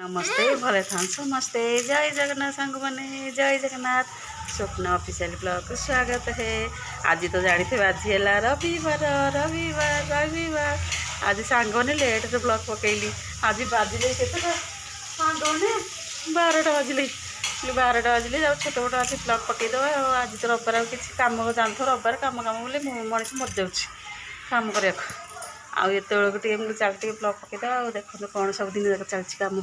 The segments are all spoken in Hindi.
नमस्ते भले था समस्ते जय जगन्नाथ सांग मैंने जय जगन्नाथ स्वप्न ऑफिशियल ब्लॉग को स्वागत है। आज तो जानी थे आज है रविवार रविवार रविवार आज सांगने लेट से ब्लॉग पकईली आज बाजिले के सांगने 12टा बाजिले 12टा बाजिले जाओ छोट छोट आज ब्लॉग पकईद आज तो रविवार किसी कम जानते रविवार कम कम बोले मनीष मर जाऊँ कम कर आते चल ब्लॉग पकईद देखो कौन सब दिन जाक चलती कम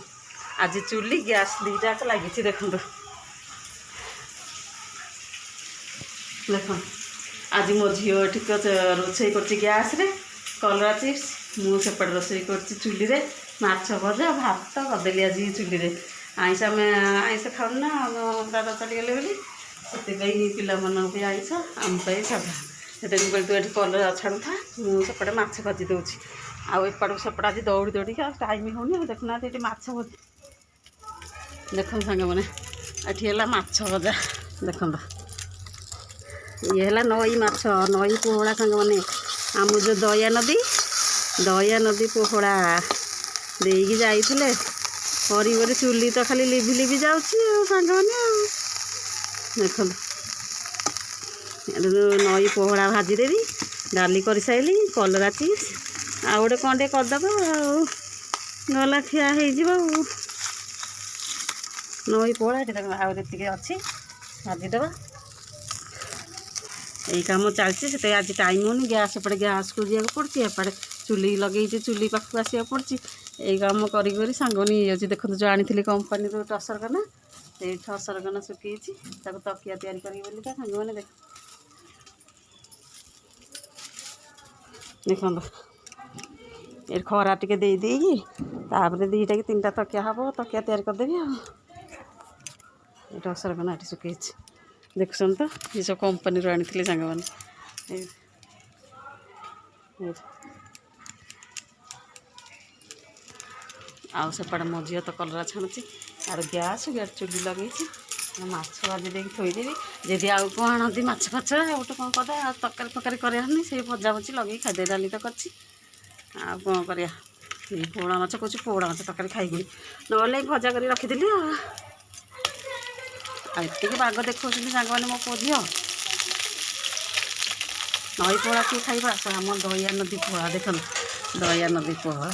आज चुली गैस दीटा लगी देखो देख आज मो झी ठीक रोसे कर गैस रे कलरा चिप्स मुझे रोसे कर चुली रे माछ भजा भात करदेली आज चुली रे आईस आम आईस खाऊ ना दादा चलीगले बोली से पिला मन भी आईस आम साधा से तू ये कलरा छाड़ू था मुझे माछ भाजी दूसरी आउट सेपट आज दौड़ी दौड़ी टाइम होनी देखुना ये माछ भजी देख सांग मैंने ये माछ भजा देख ये है नई माछ नई पोहड़ा सांग मैंने आम जो दया नदी पोहड़ा देकी जाइए पर चुली तो खाली लिभि लिभि जाऊँगी सांग मैंने देख नई पोहड़ा भाजीदेवी डाली कर सारी कलरा चिप्स आ गोटे कौन टे करदेव गला खिया हो नई पोहड़ा ये आती अच्छी भाजीदेव यही कम चलती से आज टाइम होनी गैस एपटे गैस को जाए पड़ी एपटे चुली लगे चुली पाखक आसा पड़ी यही कम कर सांगनी हो देखो जो आनी कंपानी टसरकना ये टसरकना सुखी तकिया तैयारी करी सांग मैंने देखो ये खरा टे देकी दीटा कि 3टा तकिया हम तकिया तैयारी करदेवी टसरकना ये सुखी देखुन तो ये सब कंपानी आनी सांग मैंने आउ सेपटे मो झील तो कलरा छाणुची आर गैस चुली लगे माछ भाजी देख थोदेवी जदि आउ कौन आनती माछ फाछ गोटे कौन करदे तरकारी फरकारी करानी से भजा भजी लगे खादे डाली तो कर कौन कर पोड़ा माछ कौच पोड़ा माछ तरकारी खाइबी ना भजा कर रखी ये बाग देखा सांग मैंने मो पो झील नई पोहड़ा किए खाइबा आम दया नदी पोहड़ा देख दया नदी पोहड़ा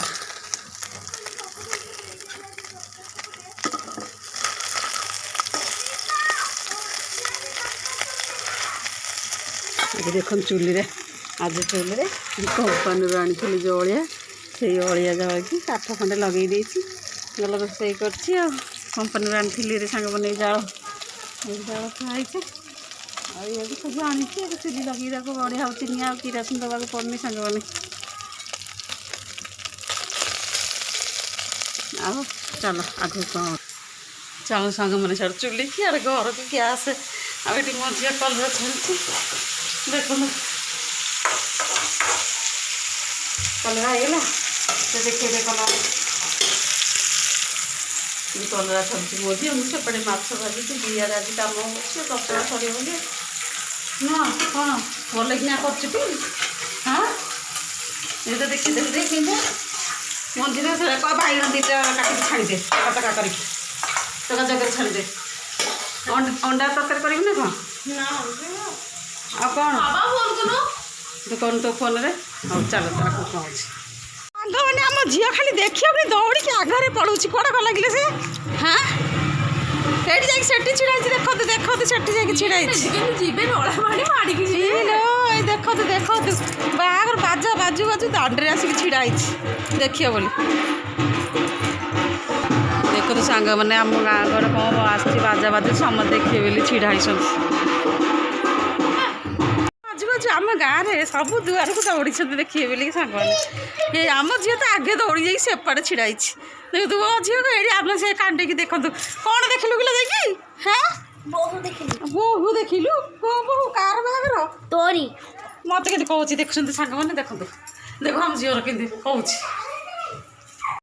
देख चुली रे आज चुली रे कंपानी आनी जो अलिया से अलिया जाकि काठ खंडे लगे गला रोसे कर कंपानी आनी सांग मैंने जाल जाल खाई सब आनी चुली लगे बढ़िया हो चिनी किरासन दवा पड़नी सांग मैंने आओ चलो आज कौन चलो सांग मैंने सर चुली की यार घर को गैस आगे मझिया कलरा छाड़ी देखो कलरा होगा तो देखिए कलरा छाड़ी मोदी मुझे सेपटे माछ भाजी दियार आज कम हो 10टा सर बोले ना कौन भल कि कर हाँ ये तो देखी देखी मंदिर बैगन 2टा काटिक छाड़ीदे टका कर टका जगह छाड़ीदे अंडा तरकारी करी ना कौन आ कौन तो फोन रे हाँ चलो ताको कौन मैंने आम झील खाली देखिए दौड़ी के आगे पड़ोसी कौन कल लगे से हाँ से छिड़ा देखो देखो से छिड़ा देखो देखो बाहर बाजा बाजू बाजू दांडे आसिक छिड़ा देखिए बोली देखो तो सांग मैंने आम गाँ घर कौन आस बाजा बाजू समस्त देखिए बोली छिड़ा आम गाँव में सब दुआर को दौड़ी देखिए बोली सांग मैंने आम झील तो आगे दौड़ी जाइए सेपटे छिड़ा देख तू झील को ये आम से कांटे देखु कौन देखलु कि देखी हाँ बोहू देखिलु को बोहू कार बाहर तोरी मत के कहूँ देखुं सांग मैंने देखो देखो आम झील के कहूँ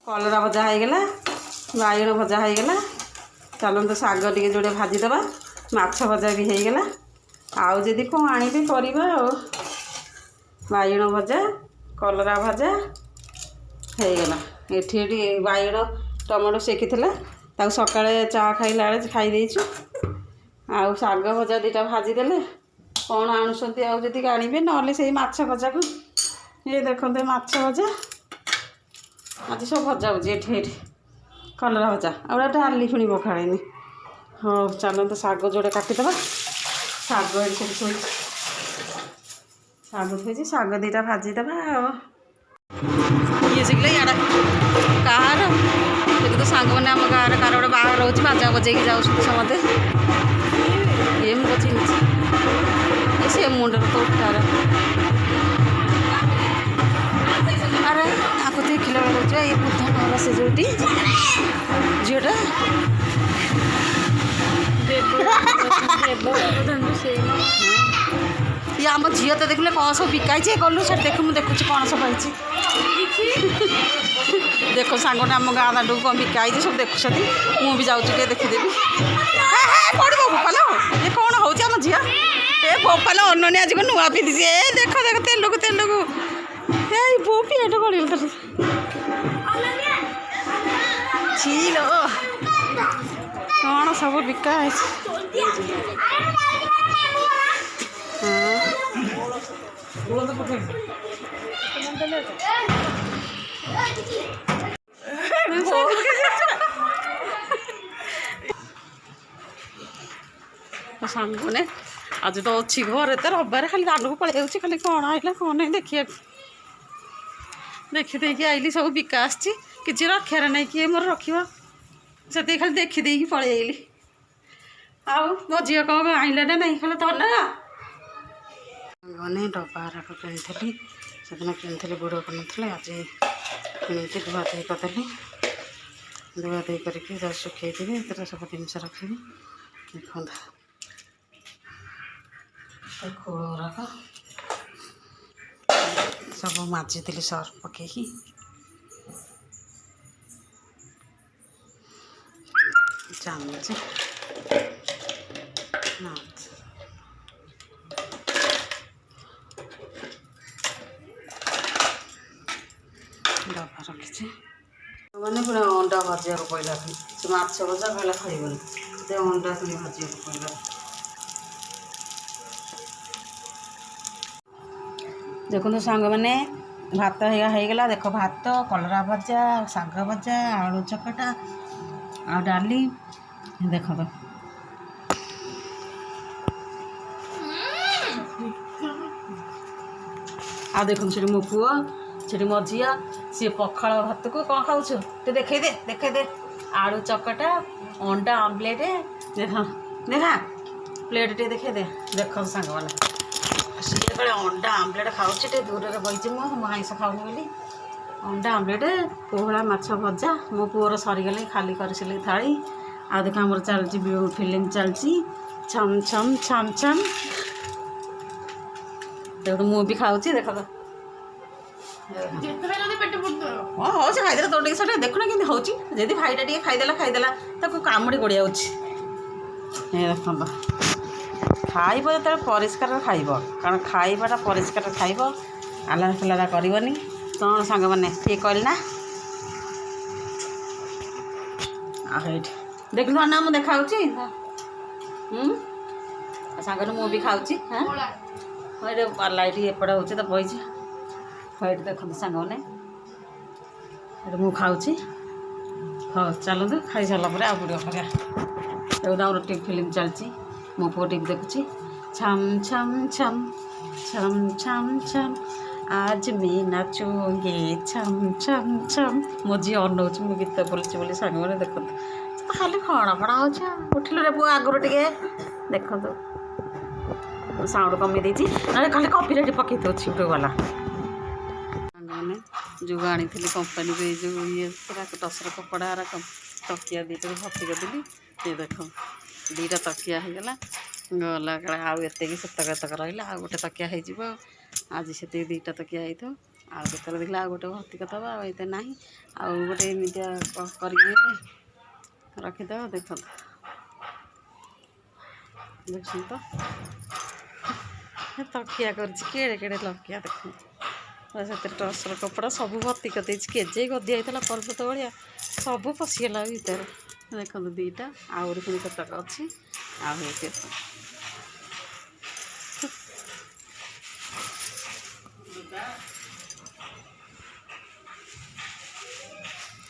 कलरा भजा होगला बैगन भजा होगला चलते शाग टे जोड़े भाजीदे माछ भजा भी होगला आउ जदि कौन आनी करवा बैगन भजा कलरा भजा होगला ये बैगन टमाटो सेकिला सकाଳେ चाहा खाइला बेले खाई देइछु आउ साग भजा दुटा भाजीदेले कौन आणुंट आदि आने ना से माछ भजा को ये देखते माछ भजा आज सब भजा हो कलरा भजा आ डाली पुणी पखाड़ेनि हाँ चलते शाग जोड़े काटिदेवा शाग शाग थी शाग दुटा भाजीदेवा ये शिखले इड़ा कहार तो सांग मैंने आम गाँव कार गोटे बाहर हो बाजा बजेकी जाऊँ समते ये मुझे से मुंडर तो उठार अरे आपको देखला बेला ये बुद्ध घर से जो झीटा ये आम झी तो देखले कौन सब बिकाई गलु से देख मुझे देखुची कौन सब आई देख सांगने आम गाँ दांड कौन बिकाई सब देखुं मुझे जाऊँगी देखीदेवी पड़ो भोपाल ये कौन हो झी ए भोपाल अनन्या आज नुआ पिंधि देख देख तेलुगु तेलुगु ए बो पेट गड़ झील कौन सब बिका सांगने आज तो अच्छी घर तो रबार खाली दांड को पलि खाली कौन आइला कौन नहीं देखिए देखी आइली सब बिका आसी कि रखार नहीं किए मोर रख से खाली देखी पलि आइली आउ मो झी कौन आइला ना नहीं खाली तो ना मैंने डब्बा किनी से दिन किनी बुड़ कर आज कि धुआ धुई करदेली धुआ धुई करके सुखेदेवी तो सब जिनस रखी देखा खोलराक सब माजिदी सर्फ पकईकि चामच डब्बा रखी मैंने पूरा अंडा भाजा पड़ा से माछ भजा कहला खाइबन अंडा खाली भाजा पड़ा देखो सांग मैंने भात होगला देख भात कलरा भजा शाग भजा आलू चकटा आ डाली देख तो आ देखो से मो पुओ से मो झील सी पखाड़ भात को कौन खाऊ तो देखे दे आलू चकटा अंडा आमलेट देखा देखा प्लेट टे देखे दे देख सांग मैंने सी अंडा आमलेट खाऊे दूर में बही मुझे आईस खाऊनी बोली अंडा आमलेट पोहला माछ भजा मो पुअर सरीगले खाली कर थाली आ देख आम चलती फिल्म चलती छम छम छम छम देख तो मुझे खाऊँ देख तो हाँ हो से खाईदे तो से देखुना कि होती भाईटा टे खाईदेला कामुड़ी गोड़िया देख खाइब जो परिष्कार खाइब कारण खाइबाटा परिष्कार खाइब आलारा फालारा करनी कौन सांग मैंने ये कहना देख लु ना मुझे देखा सांग मु भी खाऊँ हाँ लाइट एपटे हो तो बही हाइट देखते सांग मैंने मु खाऊँ हाँ चलते खाई सारापर आ बुढ़िया पका रोटी फिल्म चलती मो पुओ टीवी देखुची छम छम छम छम छम छम आज मैं नाचूंगे छम छम छम मो झी अनौ मु गीत बोलूँ बोली सांग मैंने देख खाली खड़ा फड़ा हो उठिल रे पुओ आगुरी टे देख साउंड कमी देती ना खाली कॉपीराइट पकई दूसरी यूट्यूब वाला मैंने जो आनी कंपानी जो ये टसर कपड़ा तकिया दीटा भर्ती करदेली ये देख दीटा तकिया होगला गला आउ एत सेतक एतक रहा आ गोटे तकिया हो आज से दीटा तकिया हो आगे देखला आ गोटे भर्ती करदे आते ना आ गोटे एमतिया कर रखीद देख देख तो तकिया कर तकिया देख से टसर कपड़ा सब भर्ती कर केजे गदी होता पर्वत भाया सब पशिगला भितर देखो दीटा आउरी पुणी कतक अच्छी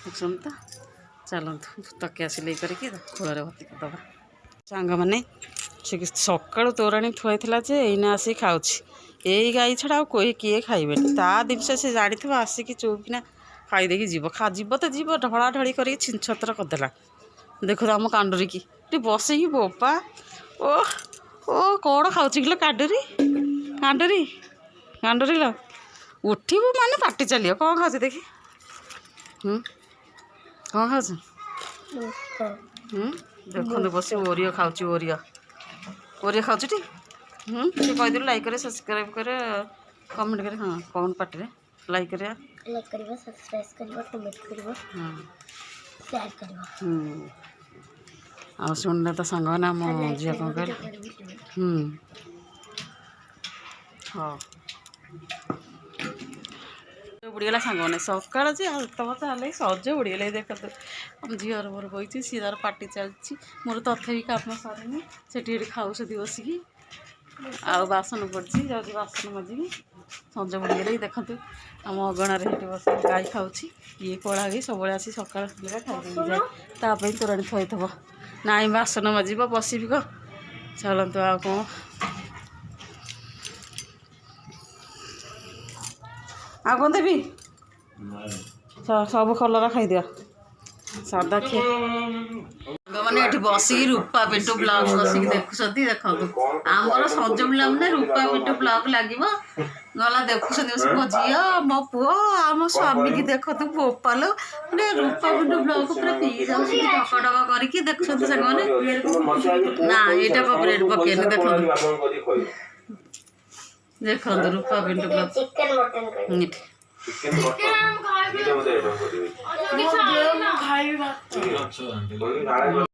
तो चलतु तकिया सिलाई करके खोल भर्ती करदे सांग मैंने सका तोराणी थुआई जे एना आसिक खाऊँ यही गाई छड़ा कोई किए खाइबे ता जिनस से जानी थो आसिक चौकिना खाईदे जीव जीव तो जीव ढला ढली कर छिनछतर करदेला देखो आम कांडरी की बस ही बोपा ओ ओ कौन खाऊ किलो कांडरी कांडरी कांडरी लो उठबू माने पाटी चलियो कौन खाऊ देखी कौन खाऊ देखो बस ओरियो खाऊ ओरियो ओरियो खाऊ टी कहीदेलु लाइक करे सब्सक्राइब करे कमेंट करे हाँ कौन पार्टी रे लाइक करे सब्सक्राइब करिवो कमेंट करिवो हाँ शेयर करिवो आ सुनले तो संग ना मो झिया कौन कह हाँ बुड़ीगला सांग मैंने सका हालत हाल सज बुड़ीगला देख आम झीर मोर बही सी तार पार्टी चलती मोर तथापि काम सरेनि से खाऊस बसिकी आ बासन पड़ी जाऊँ बासन मजिकी सज बुड़ीगला देखु आम अगणार बस गाई खाऊँ ये कला गई सब आसी सका खाई जाए तापाई तोराणी थी ना बासन मजिब बसबी क चलतु आ कौन आ कौन देवी सब कलर खाईदिया सादा खी मैंने ये बसिक रूपा पिंटू ब्लॉग बसिक देखुं देखो आमर सज बुला मैंने रूपा पिंटू ब्लॉग लगे गला देखुं मो झी मो पु आम स्वामी की देख तू बोपालो मैंने रूपा पिंटू ब्लॉग पूरा पी जाऊँ ढकढक करके देखुं मैंने ना यहाँ कपरेट पकेनि देखो देखो रूपा पिंटू ब्लॉग चिकन